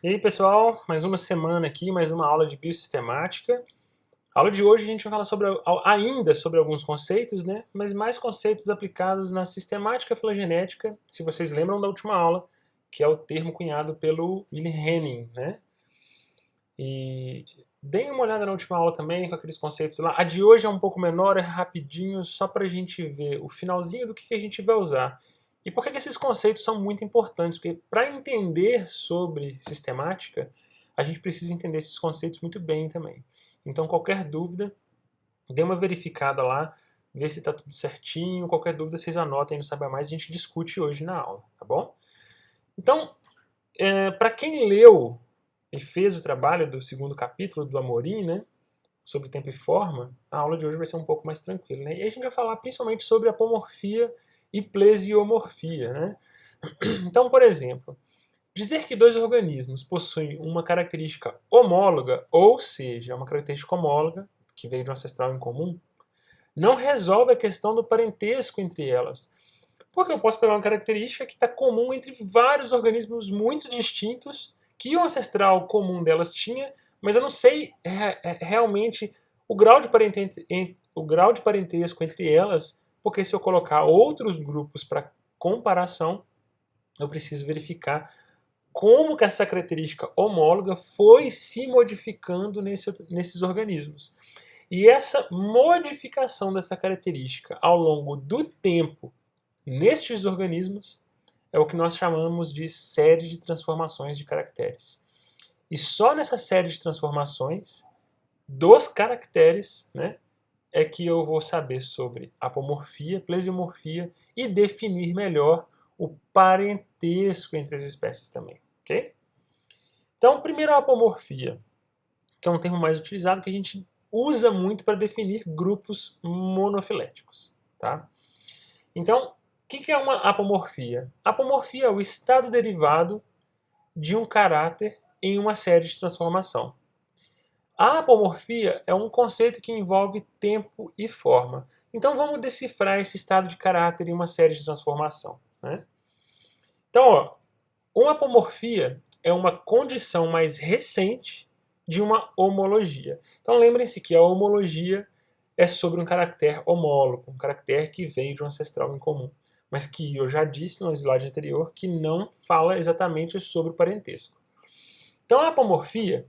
E aí, pessoal, mais uma semana aqui, mais uma aula de biosistemática. A aula de hoje a gente vai falar ainda sobre alguns conceitos, né? Mas mais conceitos aplicados na sistemática filogenética, se vocês lembram da última aula, que é o termo cunhado pelo Wilhelm Henning, né? E deem uma olhada na última aula também, com aqueles conceitos lá. A de hoje é um pouco menor, é rapidinho, só para a gente ver o finalzinho do que a gente vai usar. E por que esses conceitos são muito importantes? Porque para entender sobre sistemática, a gente precisa entender esses conceitos muito bem também. Então, qualquer dúvida, dê uma verificada lá, vê se está tudo certinho. Qualquer dúvida, vocês anotem no Saiba Mais, a gente discute hoje na aula, tá bom? Então, para quem leu e fez o trabalho do segundo capítulo do Amorim, né, sobre tempo e forma, a aula de hoje vai ser um pouco mais tranquila, né? E a gente vai falar principalmente sobre apomorfia e plesiomorfia, né? Então, por exemplo, dizer que dois organismos possuem uma característica homóloga, ou seja, uma característica homóloga, que veio de um ancestral em comum, não resolve a questão do parentesco entre elas. Porque eu posso pegar uma característica que está comum entre vários organismos muito distintos, que o ancestral comum delas tinha, mas eu não sei realmente o grau de parentesco entre elas, porque se eu colocar outros grupos para comparação, eu preciso verificar como que essa característica homóloga foi se modificando nesses organismos. E essa modificação dessa característica ao longo do tempo nestes organismos é o que nós chamamos de série de transformações de caracteres. E só nessa série de transformações dos caracteres, né, é que eu vou saber sobre apomorfia, plesiomorfia e definir melhor o parentesco entre as espécies também, ok? Então, primeiro a apomorfia, que é um termo mais utilizado que a gente usa muito para definir grupos monofiléticos, tá? Então, o que é uma apomorfia? Apomorfia é o estado derivado de um caráter em uma série de transformação. A apomorfia é um conceito que envolve tempo e forma. Então vamos decifrar esse estado de caráter em uma série de transformação, né? Então, ó, uma apomorfia é uma condição mais recente de uma homologia. Então lembrem-se que a homologia é sobre um caractere homólogo, um caractere que veio de um ancestral em comum, mas que eu já disse no slide anterior que não fala exatamente sobre o parentesco. Então a apomorfia,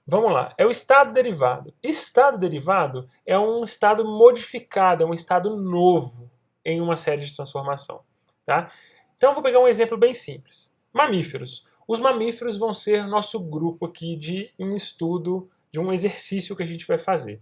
vamos lá, é o estado derivado. Estado derivado é um estado modificado, é um estado novo em uma série de transformação, tá? Então eu vou pegar um exemplo bem simples. Mamíferos. Os mamíferos vão ser nosso grupo aqui de um estudo, de um exercício que a gente vai fazer.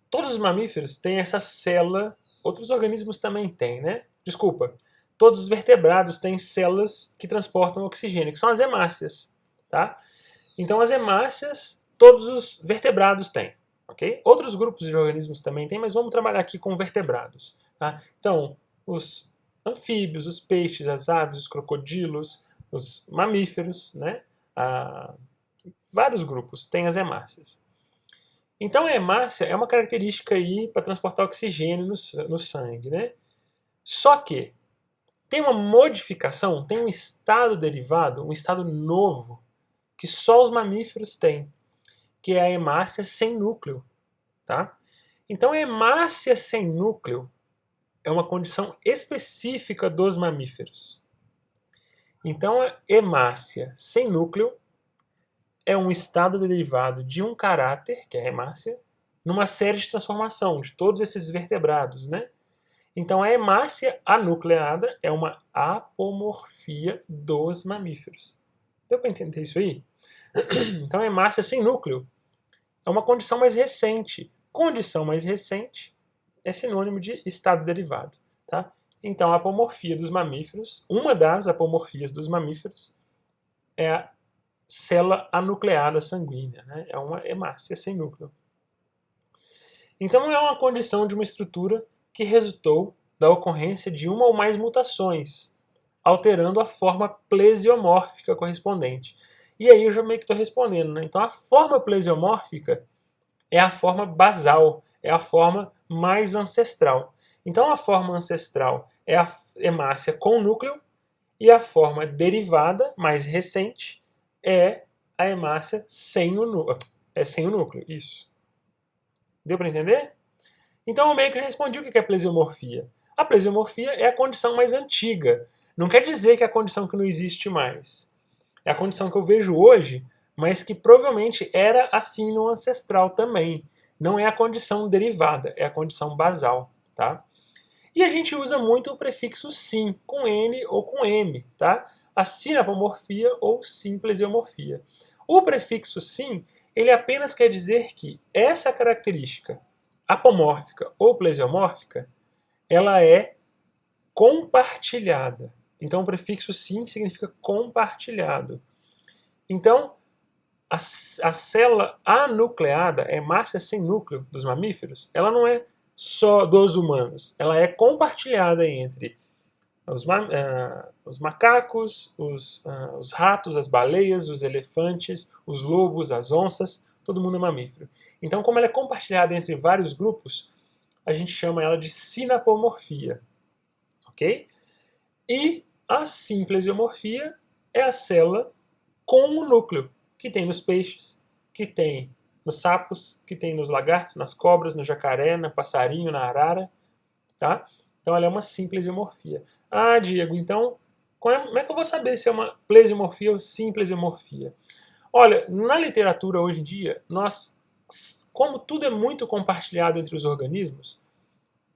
Todos os mamíferos têm essa célula, outros organismos também têm, né? Desculpa, todos os vertebrados têm células que transportam oxigênio, que são as hemácias, tá? Então as hemácias, todos os vertebrados têm, ok? Outros grupos de organismos também têm, mas vamos trabalhar aqui com vertebrados, tá? Então, os anfíbios, os peixes, as aves, os crocodilos, os mamíferos, né? Vários grupos têm as hemácias. Então a hemácia é uma característica aí para transportar oxigênio no sangue, né? Só que tem uma modificação, tem um estado derivado, um estado novo, que só os mamíferos têm, que é a hemácia sem núcleo, tá? Então a hemácia sem núcleo é uma condição específica dos mamíferos. Então a hemácia sem núcleo é um estado derivado de um caráter, que é a hemácia, numa série de transformação de todos esses vertebrados, né? Então a hemácia anucleada é uma apomorfia dos mamíferos. Deu para entender isso aí? Então a hemácia sem núcleo é uma condição mais recente. Condição mais recente é sinônimo de estado derivado, tá? Então a apomorfia dos mamíferos, uma das apomorfias dos mamíferos é a célula anucleada sanguínea, né? É uma hemácia sem núcleo. Então é uma condição de uma estrutura que resultou da ocorrência de uma ou mais mutações, alterando a forma plesiomórfica correspondente. E aí eu já meio que estou respondendo, né? Então a forma plesiomórfica é a forma basal, é a forma mais ancestral. Então a forma ancestral é a hemácia com núcleo e a forma derivada, mais recente, é a hemácia sem o núcleo. É sem o núcleo, isso. Deu para entender? Então eu meio que já respondi o que é plesiomorfia. A plesiomorfia é a condição mais antiga. Não quer dizer que é a condição que não existe mais. É a condição que eu vejo hoje, mas que provavelmente era assim no ancestral também. Não é a condição derivada, é a condição basal, tá? E a gente usa muito o prefixo sim, com N ou com M, tá? A sinapomorfia ou simplesiomorfia. O prefixo sim, ele apenas quer dizer que essa característica apomórfica ou plesiomórfica, ela é compartilhada. Então o prefixo sim significa compartilhado. Então, a célula anucleada, hemácia sem núcleo dos mamíferos, ela não é só dos humanos, ela é compartilhada entre os macacos, os ratos, as baleias, os elefantes, os lobos, as onças, todo mundo é mamífero. Então, como ela é compartilhada entre vários grupos, a gente chama ela de sinapomorfia, ok? E a simplesiomorfia é a célula com o núcleo, que tem nos peixes, que tem nos sapos, que tem nos lagartos, nas cobras, no jacaré, no passarinho, na arara, tá? Então ela é uma simplesiomorfia. Ah, Diego, então como é que eu vou saber se é uma plesiomorfia ou simplesiomorfia? Olha, na literatura hoje em dia, como tudo é muito compartilhado entre os organismos,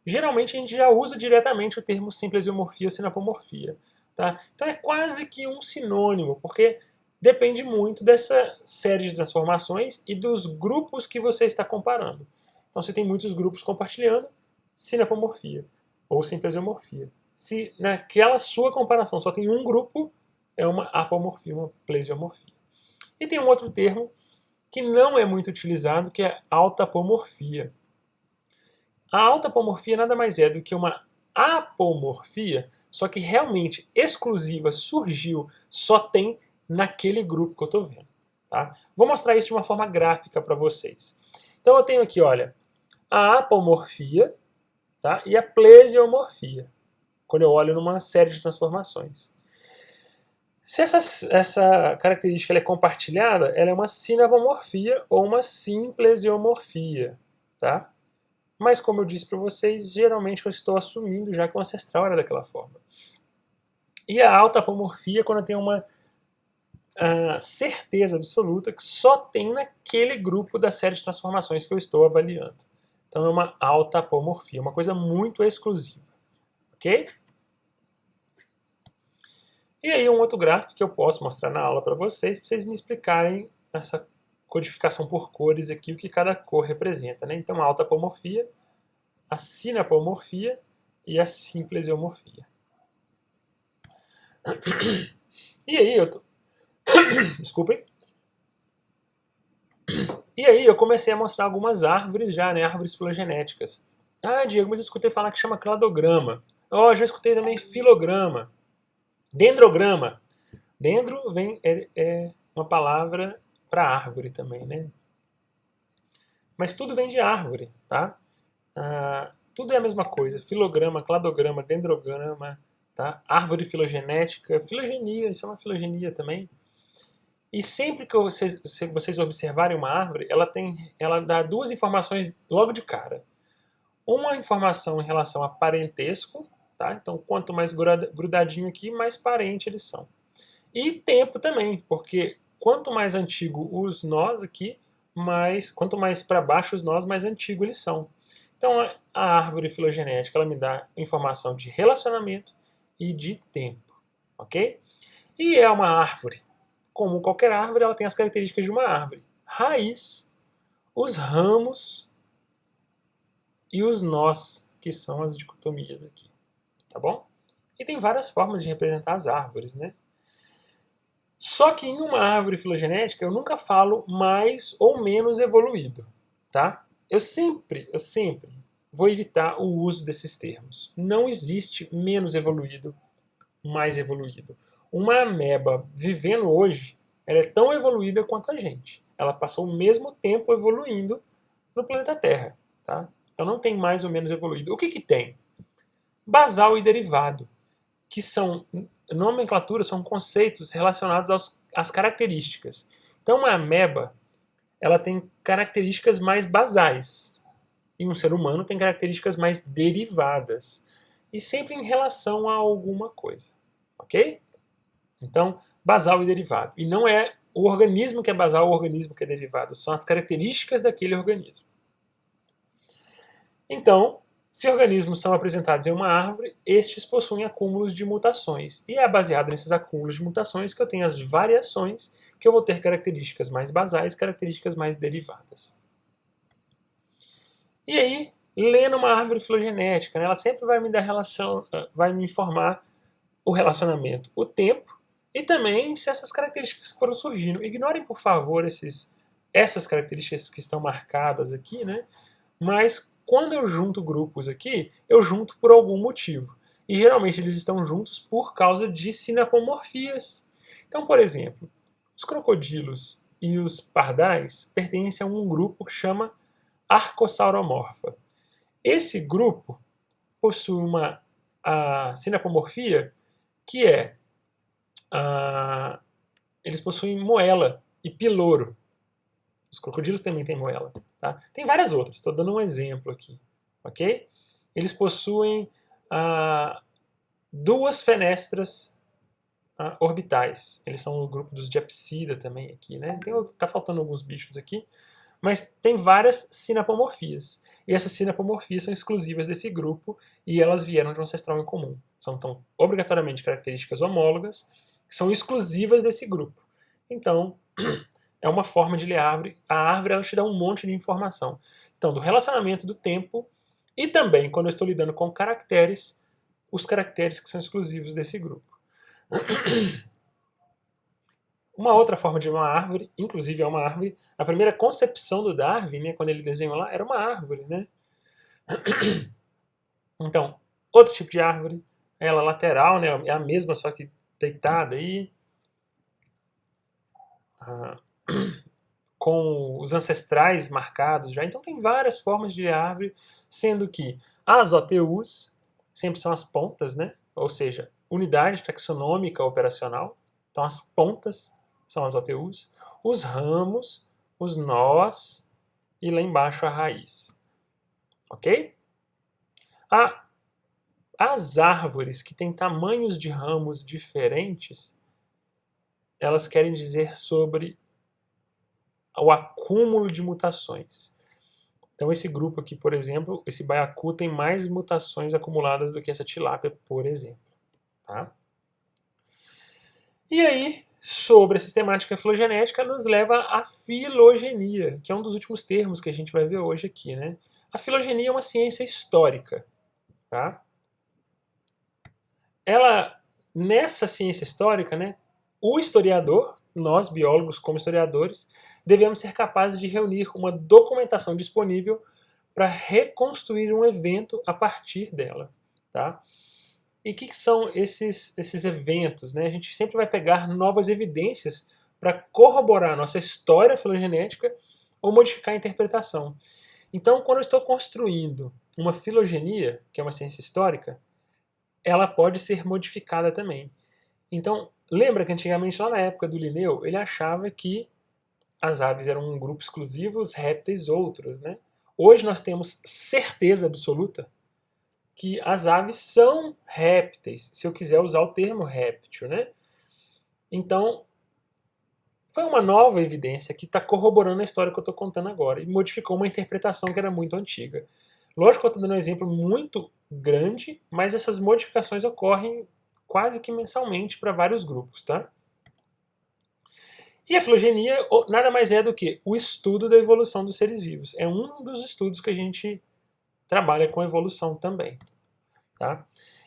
geralmente a gente já usa diretamente o termo simplesiomorfia ou sinapomorfia. Tá? Então é quase que um sinônimo, porque depende muito dessa série de transformações e dos grupos que você está comparando. Então se tem muitos grupos compartilhando, sinapomorfia ou simplesiomorfia. Se naquela sua comparação só tem um grupo, é uma apomorfia, uma plesiomorfia. E tem um outro termo que não é muito utilizado, que é autapomorfia. A autapomorfia nada mais é do que uma apomorfia, só que realmente exclusiva, surgiu, só tem naquele grupo que eu estou vendo. Tá? Vou mostrar isso de uma forma gráfica para vocês. Então eu tenho aqui, olha, a apomorfia, tá? E a plesiomorfia, quando eu olho numa série de transformações. Se essa característica ela é compartilhada, ela é uma sinapomorfia ou uma simplesiomorfia, tá? Mas, como eu disse para vocês, geralmente eu estou assumindo já que o ancestral era daquela forma. E a autapomorfia, quando eu tenho uma certeza absoluta que só tem naquele grupo da série de transformações que eu estou avaliando. Então é uma autapomorfia, uma coisa muito exclusiva. Ok? E aí um outro gráfico que eu posso mostrar na aula para vocês me explicarem essa codificação por cores aqui, o que cada cor representa. Né? Então a autapomorfia, a sinapomorfia e a simplesiomorfia. E aí desculpem. E aí eu comecei a mostrar algumas árvores já, né? Árvores filogenéticas. Ah, Diego, mas eu escutei falar que chama cladograma. Oh, já escutei também filograma. Dendrograma. Dendro é uma palavra para árvore também, né? Mas tudo vem de árvore, tá? Tudo é a mesma coisa. Filograma, cladograma, dendrograma, tá? Árvore filogenética, filogenia, isso é uma filogenia também. E sempre que vocês observarem uma árvore, ela dá duas informações logo de cara. Uma informação em relação a parentesco, tá? Então quanto mais grudadinho aqui, mais parente eles são. E tempo também, porque quanto mais antigo os nós aqui, quanto mais para baixo os nós, mais antigo eles são. Então a árvore filogenética ela me dá informação de relacionamento e de tempo, ok? E é uma árvore. Como qualquer árvore, ela tem as características de uma árvore. Raiz, os ramos e os nós, que são as dicotomias aqui. Tá bom? E tem várias formas de representar as árvores, né? Só que em uma árvore filogenética eu nunca falo mais ou menos evoluído, tá? Eu sempre vou evitar o uso desses termos. Não existe menos evoluído, mais evoluído. Uma ameba vivendo hoje, ela é tão evoluída quanto a gente. Ela passou o mesmo tempo evoluindo no planeta Terra, tá? Então não tem mais ou menos evoluído. O que tem? Basal e derivado, que são nomenclatura são conceitos relacionados às características. Então, uma ameba, ela tem características mais basais. E um ser humano tem características mais derivadas. E sempre em relação a alguma coisa. Ok? Então, basal e derivado. E não é o organismo que é basal ou o organismo que é derivado. São as características daquele organismo. Então, se organismos são apresentados em uma árvore, estes possuem acúmulos de mutações. E é baseado nesses acúmulos de mutações que eu tenho as variações, que eu vou ter características mais basais, características mais derivadas. E aí, lendo uma árvore filogenética, né, ela sempre vai me dar relação, vai me informar o relacionamento, o tempo, e também se essas características foram surgindo. Ignorem, por favor, essas características que estão marcadas aqui, né? Mas quando eu junto grupos aqui, eu junto por algum motivo. E geralmente eles estão juntos por causa de sinapomorfias. Então, por exemplo, os crocodilos e os pardais pertencem a um grupo que chama Archosauromorpha. Esse grupo possui uma sinapomorfia que é eles possuem moela e piloro. Os crocodilos também têm moela. Tá? Tem várias outras, estou dando um exemplo aqui. Ok? Eles possuem duas fenestras orbitais. Eles são o grupo dos Diapsida também aqui. Né? Tá faltando alguns bichos aqui, mas tem várias sinapomorfias. E essas sinapomorfias são exclusivas desse grupo e elas vieram de um ancestral em comum. São, então, obrigatoriamente características homólogas que são exclusivas desse grupo. Então, é uma forma de ler a árvore. A árvore ela te dá um monte de informação. Então, do relacionamento do tempo e também, quando eu estou lidando com caracteres, os caracteres que são exclusivos desse grupo. Uma outra forma de uma árvore, inclusive é uma árvore, a primeira concepção do Darwin, né, quando ele desenhou lá, era uma árvore. Né? Então, outro tipo de árvore, ela lateral, né, é a mesma, só que deitada aí. Com os ancestrais marcados já. Então tem várias formas de árvore, sendo que as OTUs sempre são as pontas, né? Ou seja, unidade taxonômica operacional. Então as pontas são as OTUs, os ramos, os nós e lá embaixo a raiz. Ok? As árvores que têm tamanhos de ramos diferentes, elas querem dizer sobre o acúmulo de mutações. Então esse grupo aqui, por exemplo, esse baiacu tem mais mutações acumuladas do que essa tilápia, por exemplo. Tá? E aí, sobre a sistemática filogenética, nos leva à filogenia, que é um dos últimos termos que a gente vai ver hoje aqui. Né? A filogenia é uma ciência histórica. Tá? Nessa ciência histórica, né, o historiador, nós biólogos como historiadores, devemos ser capazes de reunir uma documentação disponível para reconstruir um evento a partir dela. Tá? E o que são esses eventos? Né? A gente sempre vai pegar novas evidências para corroborar a nossa história filogenética ou modificar a interpretação. Então, quando eu estou construindo uma filogenia, que é uma ciência histórica, ela pode ser modificada também. Então, lembra que antigamente, lá na época do Linneu, ele achava que as aves eram um grupo exclusivo, os répteis outros. Né? Hoje nós temos certeza absoluta que as aves são répteis, se eu quiser usar o termo réptil. Né? Então, foi uma nova evidência que está corroborando a história que eu estou contando agora e modificou uma interpretação que era muito antiga. Lógico que eu estou dando um exemplo muito grande, mas essas modificações ocorrem quase que mensalmente para vários grupos. Tá? E a filogenia nada mais é do que o estudo da evolução dos seres vivos. É um dos estudos que a gente trabalha com evolução também. Tá?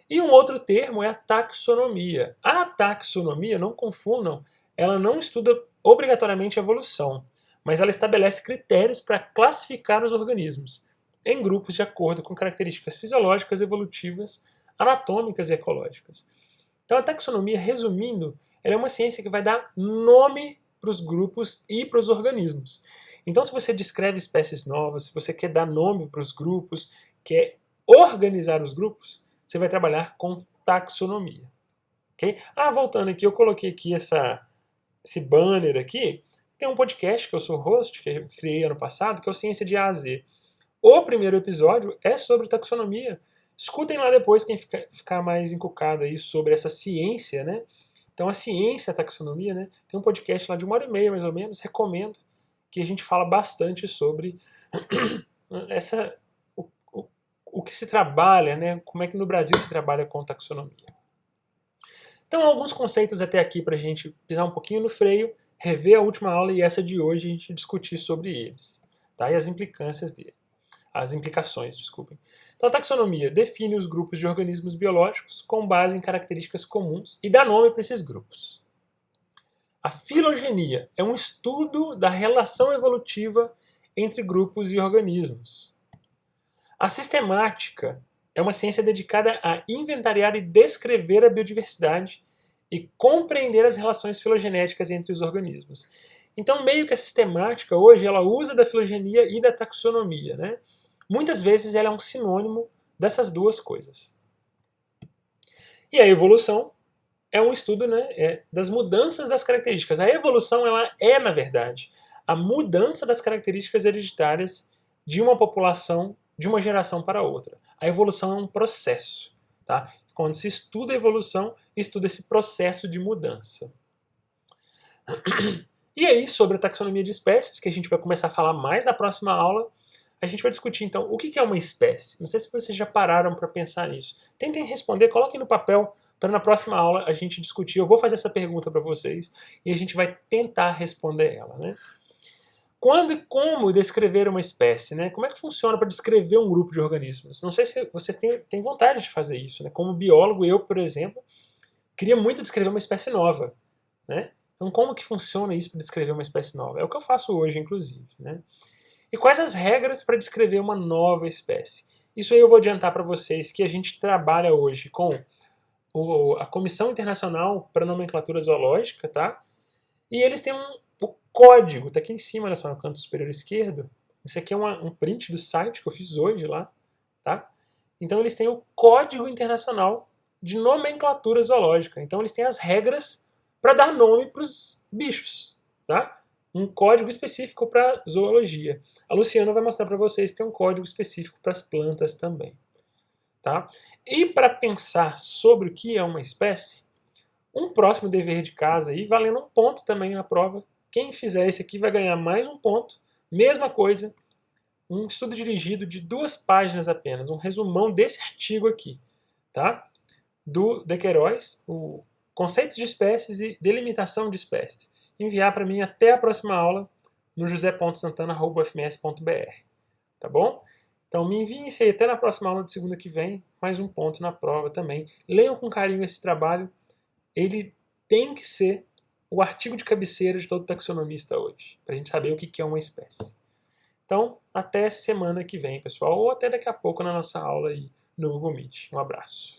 E um outro termo é a taxonomia. A taxonomia, não confundam, ela não estuda obrigatoriamente a evolução, mas ela estabelece critérios para classificar os organismos em grupos de acordo com características fisiológicas, evolutivas, anatômicas e ecológicas. Então a taxonomia, resumindo, ela é uma ciência que vai dar nome para os grupos e para os organismos. Então se você descreve espécies novas, se você quer dar nome para os grupos, quer organizar os grupos, você vai trabalhar com taxonomia. ok? Voltando aqui, eu coloquei aqui esse banner aqui. Tem um podcast que eu sou host, que eu criei ano passado, que é o Ciência de A a Z. O primeiro episódio é sobre taxonomia. Escutem lá depois quem ficar mais encucado aí sobre essa ciência, né? Então a ciência, a taxonomia, né? Tem um podcast lá de 1h30 mais ou menos, recomendo, que a gente fala bastante sobre o que se trabalha, né? Como é que no Brasil se trabalha com taxonomia. Então alguns conceitos até aqui para a gente pisar um pouquinho no freio, rever a última aula e essa de hoje a gente discutir sobre eles, tá? E as implicâncias dele. As implicações, desculpem. Então a taxonomia define os grupos de organismos biológicos com base em características comuns e dá nome para esses grupos. A filogenia é um estudo da relação evolutiva entre grupos e organismos. A sistemática é uma ciência dedicada a inventariar e descrever a biodiversidade e compreender as relações filogenéticas entre os organismos. Então, meio que a sistemática hoje ela usa da filogenia e da taxonomia, né? Muitas vezes ela é um sinônimo dessas duas coisas. E a evolução é um estudo, né, das mudanças das características. A evolução ela é, na verdade, a mudança das características hereditárias de uma população de uma geração para outra. A evolução é um processo. Tá? Quando se estuda a evolução, estuda esse processo de mudança. E aí, sobre a taxonomia de espécies, que a gente vai começar a falar mais na próxima aula, a gente vai discutir, então, o que é uma espécie. Não sei se vocês já pararam para pensar nisso. Tentem responder, coloquem no papel, para na próxima aula a gente discutir. Eu vou fazer essa pergunta para vocês e a gente vai tentar responder ela. Né? Quando e como descrever uma espécie? Né? Como é que funciona para descrever um grupo de organismos? Não sei se vocês têm vontade de fazer isso. Né? Como biólogo, eu, por exemplo, queria muito descrever uma espécie nova. Né? Então, como que funciona isso para descrever uma espécie nova? É o que eu faço hoje, inclusive. Né? E quais as regras para descrever uma nova espécie? Isso aí eu vou adiantar para vocês que a gente trabalha hoje com a Comissão Internacional para Nomenclatura Zoológica, tá? E eles têm o código, tá aqui em cima, olha só, no canto superior esquerdo. Esse aqui é um print do site que eu fiz hoje lá, tá? Então eles têm o Código Internacional de Nomenclatura Zoológica. Então eles têm as regras para dar nome para os bichos, tá? Um código específico para zoologia. A Luciana vai mostrar para vocês que tem um código específico para as plantas também. Tá? E para pensar sobre o que é uma espécie, um próximo dever de casa aí, valendo um ponto também na prova. Quem fizer esse aqui vai ganhar mais um ponto. Mesma coisa, um estudo dirigido de 2 páginas apenas, um resumão desse artigo aqui, tá? Do De Queiroz, o Conceitos de Espécies e Delimitação de Espécies. Enviar para mim até a próxima aula no josé.santana@ufms.br, tá bom? Então me enviem isso aí até na próxima aula de segunda que vem, mais um ponto na prova também. Leiam com carinho esse trabalho, ele tem que ser o artigo de cabeceira de todo taxonomista hoje, para a gente saber o que é uma espécie. Então, até semana que vem, pessoal, ou até daqui a pouco na nossa aula aí no Google Meet. Um abraço.